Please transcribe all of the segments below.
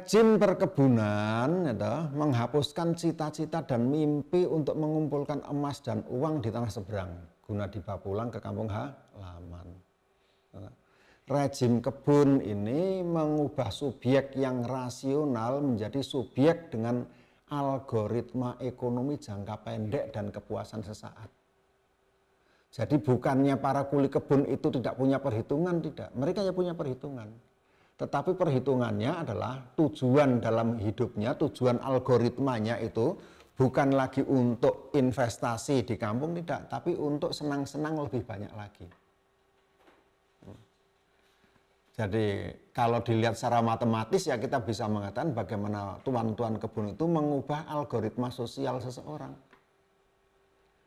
Rejim perkebunan menghapuskan cita-cita dan mimpi untuk mengumpulkan emas dan uang di tanah seberang guna dibawa pulang ke kampung halaman. Rejim kebun ini mengubah subjek yang rasional menjadi subjek dengan algoritma ekonomi jangka pendek dan kepuasan sesaat. Jadi bukannya para kuli kebun itu tidak punya perhitungan, tidak. Mereka ya punya perhitungan. Tetapi perhitungannya adalah tujuan dalam hidupnya, tujuan algoritmanya itu bukan lagi untuk investasi di kampung, tidak. Tapi untuk senang-senang lebih banyak lagi. Jadi kalau dilihat secara matematis ya kita bisa mengatakan bagaimana tuan-tuan kebun itu mengubah algoritma sosial seseorang.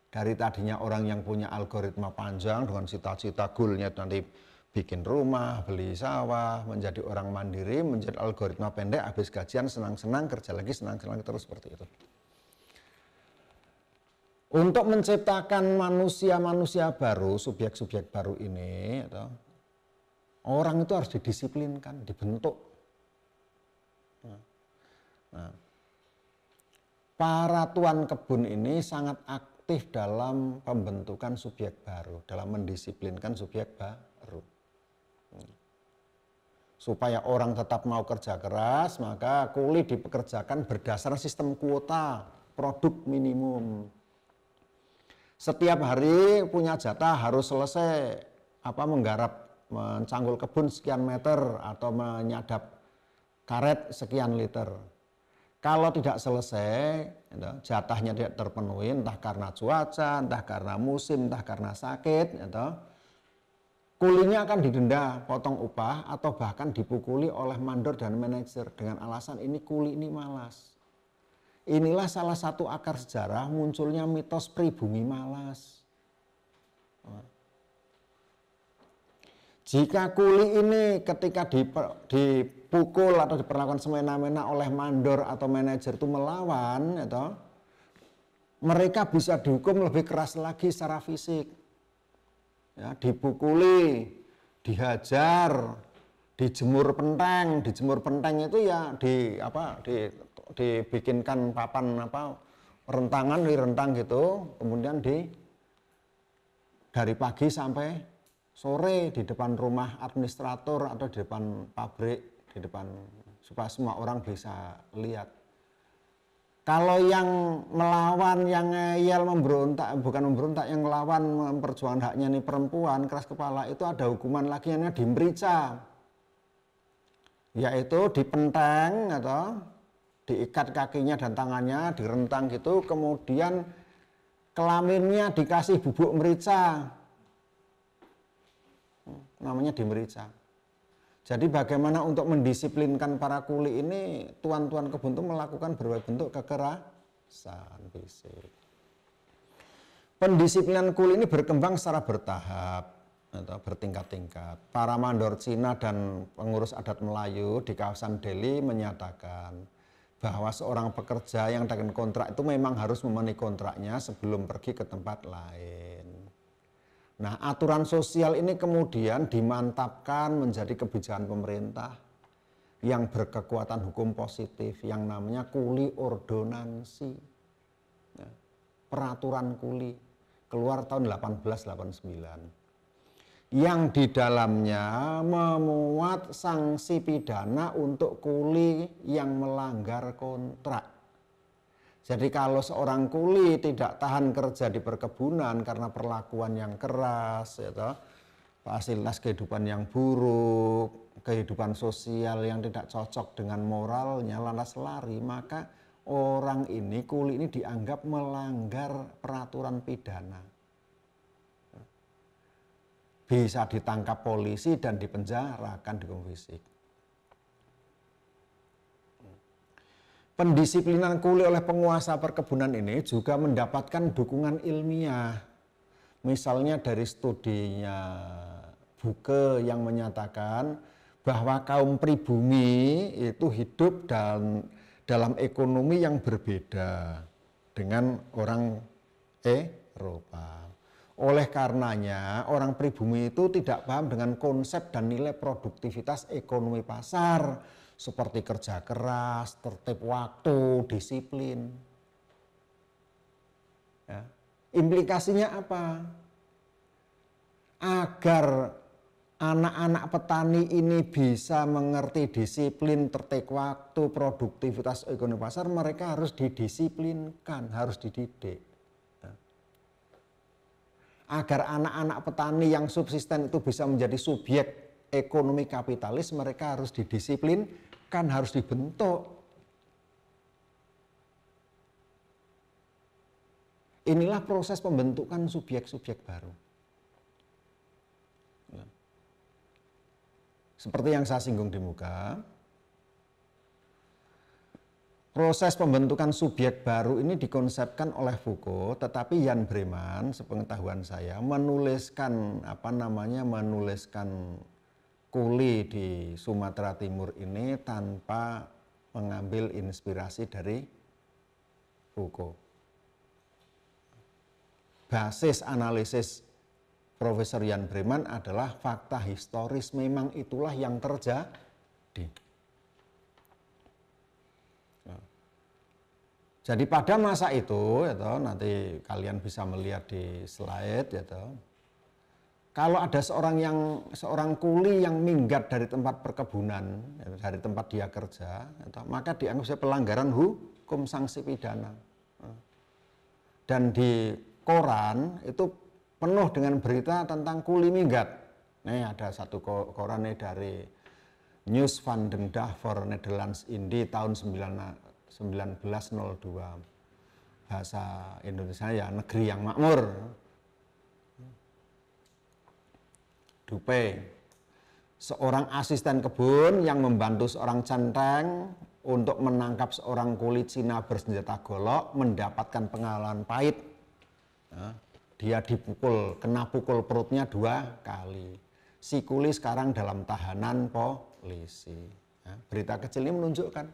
Dari tadinya orang yang punya algoritma panjang dengan cita-cita goalnya nanti bikin rumah, beli sawah, menjadi orang mandiri, menjadi algoritma pendek, habis gajian senang-senang, kerja lagi senang-senang, terus seperti itu. Untuk menciptakan manusia-manusia baru, subjek-subjek baru ini, orang itu harus didisiplinkan, dibentuk. Nah, para tuan kebun ini sangat aktif dalam pembentukan subjek baru, dalam mendisiplinkan subjek baru. Supaya orang tetap mau kerja keras, maka kuli dipekerjakan berdasarkan sistem kuota, produk minimum. Setiap hari punya jatah harus selesai menggarap, mencangkul kebun sekian meter atau menyadap karet sekian liter. Kalau tidak selesai, jatahnya tidak terpenuhi, entah karena cuaca, entah karena musim, entah karena sakit, kulinya akan didenda, potong upah, atau bahkan dipukuli oleh mandor dan manajer dengan alasan ini kuli ini malas. Inilah salah satu akar sejarah munculnya mitos pribumi malas. Jika kuli ini ketika dipukul atau diperlakukan semena-mena oleh mandor atau manajer itu melawan, mereka bisa dihukum lebih keras lagi secara fisik. Ya, dipukuli, dihajar, dijemur penteng itu ya dibikinkan papan rentangan direntang gitu, kemudian dari pagi sampai sore di depan rumah administrator atau di depan pabrik, di depan supaya semua orang bisa lihat. Kalau yang melawan, yang ngeyel, memberontak, bukan memberontak, yang melawan memperjuangkan haknya ini perempuan, keras kepala, itu ada hukuman lagi yang dimerica. Yaitu dipenteng atau diikat kakinya dan tangannya, direntang gitu, kemudian kelaminnya dikasih bubuk merica. Namanya dimerica. Jadi bagaimana untuk mendisiplinkan para kuli ini, tuan-tuan kebun itu melakukan berbagai bentuk kekerasan fisik. Pendisiplinan kuli ini berkembang secara bertahap atau bertingkat-tingkat. Para mandor Cina dan pengurus adat Melayu di kawasan Delhi menyatakan bahwa seorang pekerja yang dengan kontrak itu memang harus memenuhi kontraknya sebelum pergi ke tempat lain. Nah, aturan sosial ini kemudian dimantapkan menjadi kebijakan pemerintah yang berkekuatan hukum positif yang namanya kuli ordonansi. Nah, peraturan kuli keluar tahun 1889 yang di dalamnya memuat sanksi pidana untuk kuli yang melanggar kontrak. Jadi kalau seorang kuli tidak tahan kerja di perkebunan karena perlakuan yang keras, fasilitas kehidupan yang buruk, kehidupan sosial yang tidak cocok dengan moralnya, lantas lari, maka orang ini, kuli ini dianggap melanggar peraturan pidana. Bisa ditangkap polisi dan dipenjarakan, dihukum fisik. Pendisiplinan kuli oleh penguasa perkebunan ini juga mendapatkan dukungan ilmiah. Misalnya dari studinya Buke yang menyatakan bahwa kaum pribumi itu hidup dalam ekonomi yang berbeda dengan orang Eropa. Oleh karenanya orang pribumi itu tidak paham dengan konsep dan nilai produktivitas ekonomi pasar, seperti kerja keras, tertib waktu, disiplin. Ya. Implikasinya apa? Agar anak-anak petani ini bisa mengerti disiplin, tertib waktu, produktivitas ekonomi pasar, mereka harus didisiplinkan, harus dididik. Agar anak-anak petani yang subsisten itu bisa menjadi subjek ekonomi kapitalis, mereka harus didisiplinkan, harus dibentuk. Inilah proses pembentukan subjek-subjek baru. Seperti yang saya singgung di muka, proses pembentukan subjek baru ini dikonsepkan oleh Foucault, tetapi Jan Breman, sepengetahuan saya, menuliskan Kuli di Sumatera Timur ini tanpa mengambil inspirasi dari Foucault. Basis analisis Profesor Jan Breman adalah fakta historis, memang itulah yang terjadi. Jadi pada masa itu, nanti kalian bisa melihat di slide, kalau ada seorang kuli yang minggat dari tempat perkebunan, dari tempat dia kerja, maka dianggap sebagai pelanggaran hukum sanksi pidana. Dan di koran itu penuh dengan berita tentang kuli minggat. Nih ada satu koran nih dari News van den Dag voor Nederlands Indie tahun 1902, bahasa Indonesia ya negeri yang makmur. Dupe, seorang asisten kebun yang membantu seorang centeng untuk menangkap seorang kuli Cina bersenjata golok mendapatkan pengalaman pahit. Dia kena pukul perutnya 2 kali. Si kuli sekarang dalam tahanan polisi. Berita kecil ini menunjukkan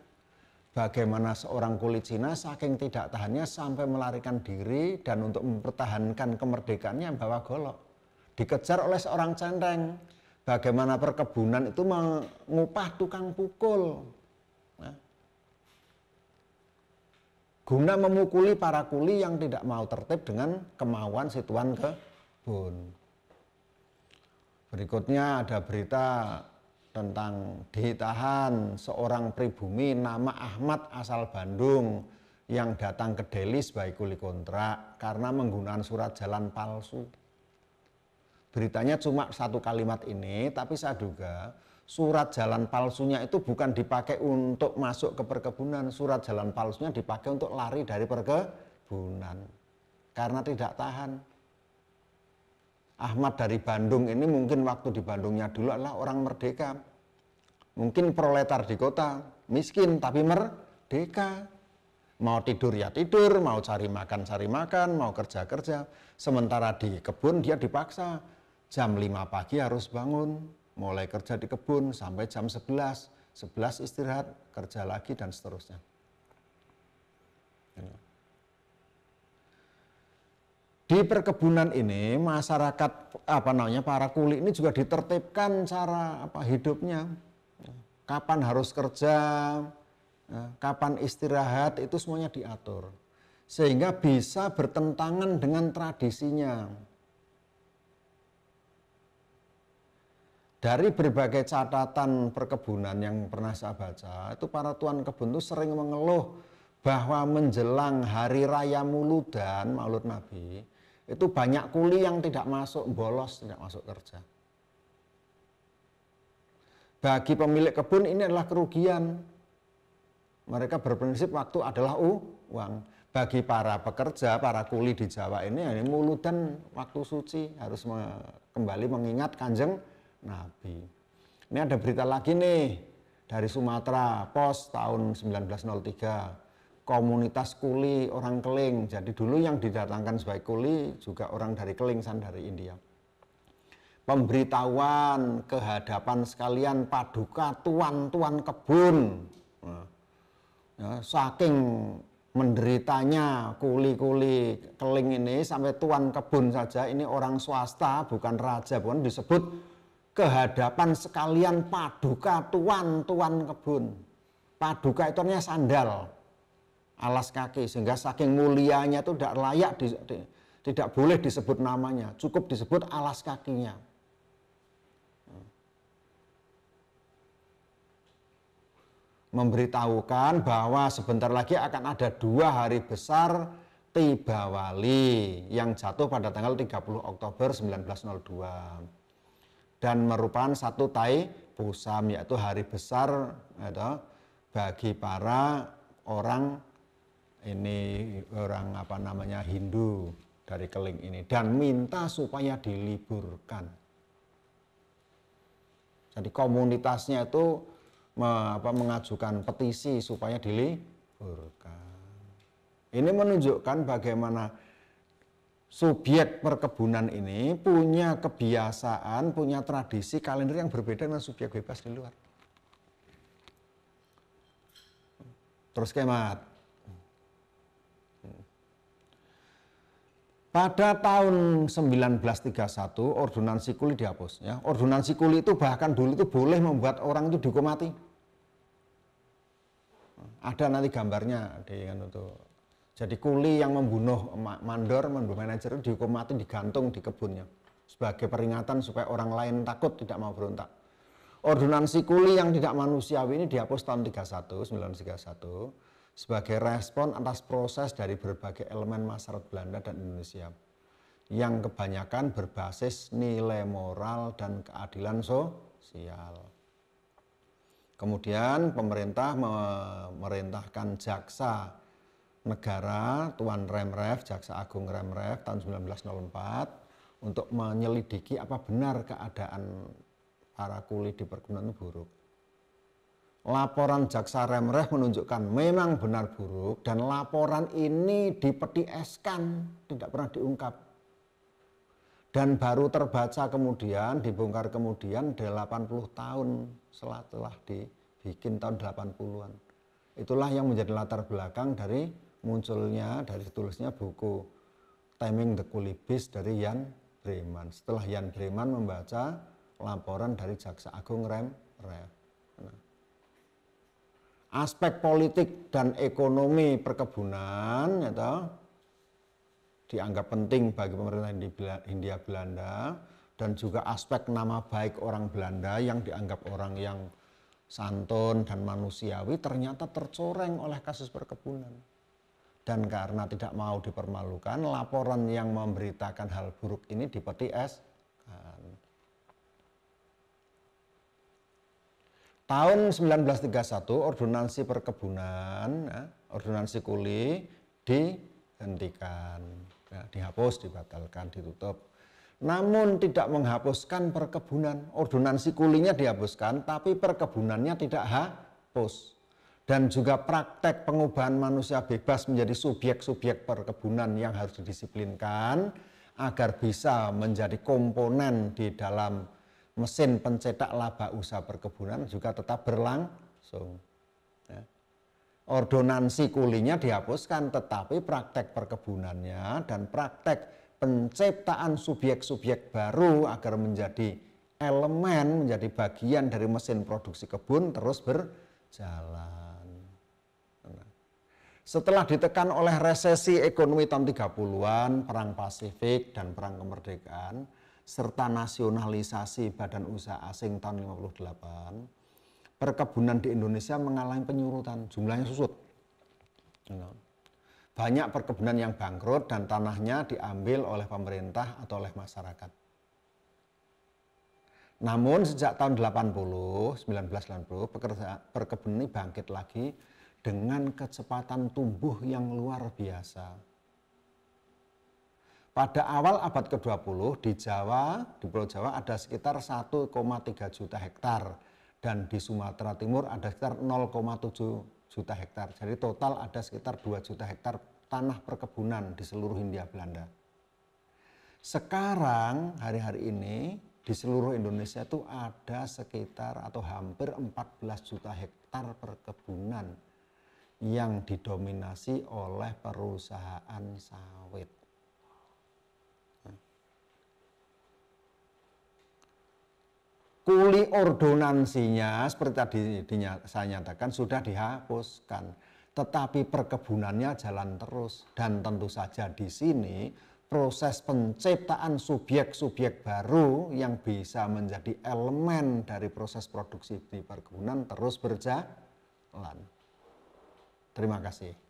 bagaimana seorang kuli Cina saking tidak tahannya sampai melarikan diri dan untuk mempertahankan kemerdekaannya bawa golok. Dikejar oleh seorang centeng. Bagaimana perkebunan itu mengupah tukang pukul. Guna memukuli para kuli yang tidak mau tertib dengan kemauan si tuan kebun. Berikutnya ada berita tentang ditahan seorang pribumi nama Ahmad asal Bandung yang datang ke Delhi sebagai kuli kontrak karena menggunakan surat jalan palsu. Beritanya cuma satu kalimat ini, tapi saya duga surat jalan palsunya itu bukan dipakai untuk masuk ke perkebunan, surat jalan palsunya dipakai untuk lari dari perkebunan karena tidak tahan. Ahmad dari Bandung ini mungkin waktu di Bandungnya dulu adalah orang merdeka. Mungkin proletar di kota, miskin tapi merdeka. Mau tidur ya tidur, mau cari makan, mau kerja. Sementara di kebun dia dipaksa, jam 5 pagi harus bangun. Mulai kerja di kebun sampai jam 11 istirahat, kerja lagi dan seterusnya. Di perkebunan ini masyarakat para kuli ini juga ditertibkan cara hidupnya. Kapan harus kerja, kapan istirahat, itu semuanya diatur. Sehingga bisa bertentangan dengan tradisinya. Dari berbagai catatan perkebunan yang pernah saya baca, itu para tuan kebun itu sering mengeluh bahwa menjelang hari raya Muludan, Maulud Nabi, itu banyak kuli yang tidak masuk, bolos, tidak masuk kerja. Bagi pemilik kebun ini adalah kerugian. Mereka berprinsip waktu adalah uang. Bagi para pekerja, para kuli di Jawa ini Muludan waktu suci, harus kembali mengingat Kanjeng Nabi. Ini ada berita lagi nih dari Sumatera, Pos tahun 1903. Komunitas kuli orang Keling. Jadi dulu yang didatangkan sebagai kuli juga orang dari Kelingsan dari India. Pemberitahuan ke hadapan sekalian paduka tuan-tuan kebun. Saking menderitanya kuli-kuli Keling ini sampai tuan kebun saja ini orang swasta bukan raja, bukan disebut ke hadapan sekalian paduka tuan kebun. Paduka itu artinya sandal, alas kaki, sehingga saking mulianya itu tidak layak, tidak boleh disebut namanya, cukup disebut alas kakinya. Memberitahukan bahwa sebentar lagi akan ada 2 hari besar Tiba Wali yang jatuh pada tanggal 30 Oktober 1902 dan merupakan satu Tai Pusam, yaitu hari besar bagi para orang Hindu dari Keling ini, dan minta supaya diliburkan. Jadi komunitasnya itu mengajukan petisi supaya diliburkan. Ini menunjukkan bagaimana subjek perkebunan ini punya kebiasaan, punya tradisi kalender yang berbeda dengan subjek bebas di luar. Terus kemat. Pada tahun 1931 ordonansi kuli dihapus. Ya. Ordonansi kuli itu bahkan dulu itu boleh membuat orang itu dihukum mati. Ada nanti gambarnya jadi kuli yang membunuh mandor, membunuh manajer itu dihukum mati, digantung di kebunnya sebagai peringatan supaya orang lain takut, tidak mau berontak. Ordonansi kuli yang tidak manusiawi ini dihapus tahun 1931 sebagai respon atas proses dari berbagai elemen masyarakat Belanda dan Indonesia yang kebanyakan berbasis nilai moral dan keadilan sosial. Kemudian pemerintah memerintahkan jaksa negara Tuan Remref, Jaksa Agung Remref tahun 1904 untuk menyelidiki apa benar keadaan para kuli di perkebunan itu buruk. Laporan Jaksa Remref menunjukkan memang benar buruk dan laporan ini dipeti eskan, tidak pernah diungkap. Dan baru terbaca kemudian, dibongkar kemudian 80 tahun setelah dibikin tahun 80-an. Itulah yang menjadi latar belakang dari munculnya, dari ditulisnya buku Taming the Kuli Beast dari Jan Breman. Setelah Jan Breman membaca laporan dari Jaksa Agung Remref. Aspek politik dan ekonomi perkebunan dianggap penting bagi pemerintah Hindia Belanda, dan juga aspek nama baik orang Belanda yang dianggap orang yang santun dan manusiawi ternyata tercoreng oleh kasus perkebunan. Dan karena tidak mau dipermalukan, laporan yang memberitakan hal buruk ini dipeti eskan. Tahun 1931 ordonansi perkebunan, ordonansi kuli dihentikan, dihapus, dibatalkan, ditutup. Namun tidak menghapuskan perkebunan. Ordonansi kulinya dihapuskan, tapi perkebunannya tidak hapus. Dan juga praktek pengubahan manusia bebas menjadi subjek-subjek perkebunan yang harus didisiplinkan agar bisa menjadi komponen di dalam mesin pencetak laba usaha perkebunan juga tetap berlangsung. Ordonansi kulinya dihapuskan, tetapi praktek perkebunannya dan praktek penciptaan subjek-subjek baru agar menjadi elemen, menjadi bagian dari mesin produksi kebun terus berjalan. Setelah ditekan oleh resesi ekonomi tahun 30-an, Perang Pasifik dan Perang Kemerdekaan, serta nasionalisasi badan usaha asing tahun 58, perkebunan di Indonesia mengalami penyurutan, jumlahnya susut. Banyak perkebunan yang bangkrut dan tanahnya diambil oleh pemerintah atau oleh masyarakat. Namun sejak tahun 1980, perkebunan ini bangkit lagi dengan kecepatan tumbuh yang luar biasa. Pada awal abad ke-20 di Pulau Jawa ada sekitar 1,3 juta hektar dan di Sumatera Timur ada sekitar 0,7 juta hektar. Jadi total ada sekitar 2 juta hektar tanah perkebunan di seluruh Hindia Belanda. Sekarang hari-hari ini di seluruh Indonesia itu ada sekitar atau hampir 14 juta hektar perkebunan yang didominasi oleh perusahaan sawit. kuli ordonansinya seperti tadi saya nyatakan sudah dihapuskan, tetapi perkebunannya jalan terus. Dan tentu saja di sini proses penciptaan subjek-subjek baru yang bisa menjadi elemen dari proses produksi di perkebunan terus berjalan. Terima kasih.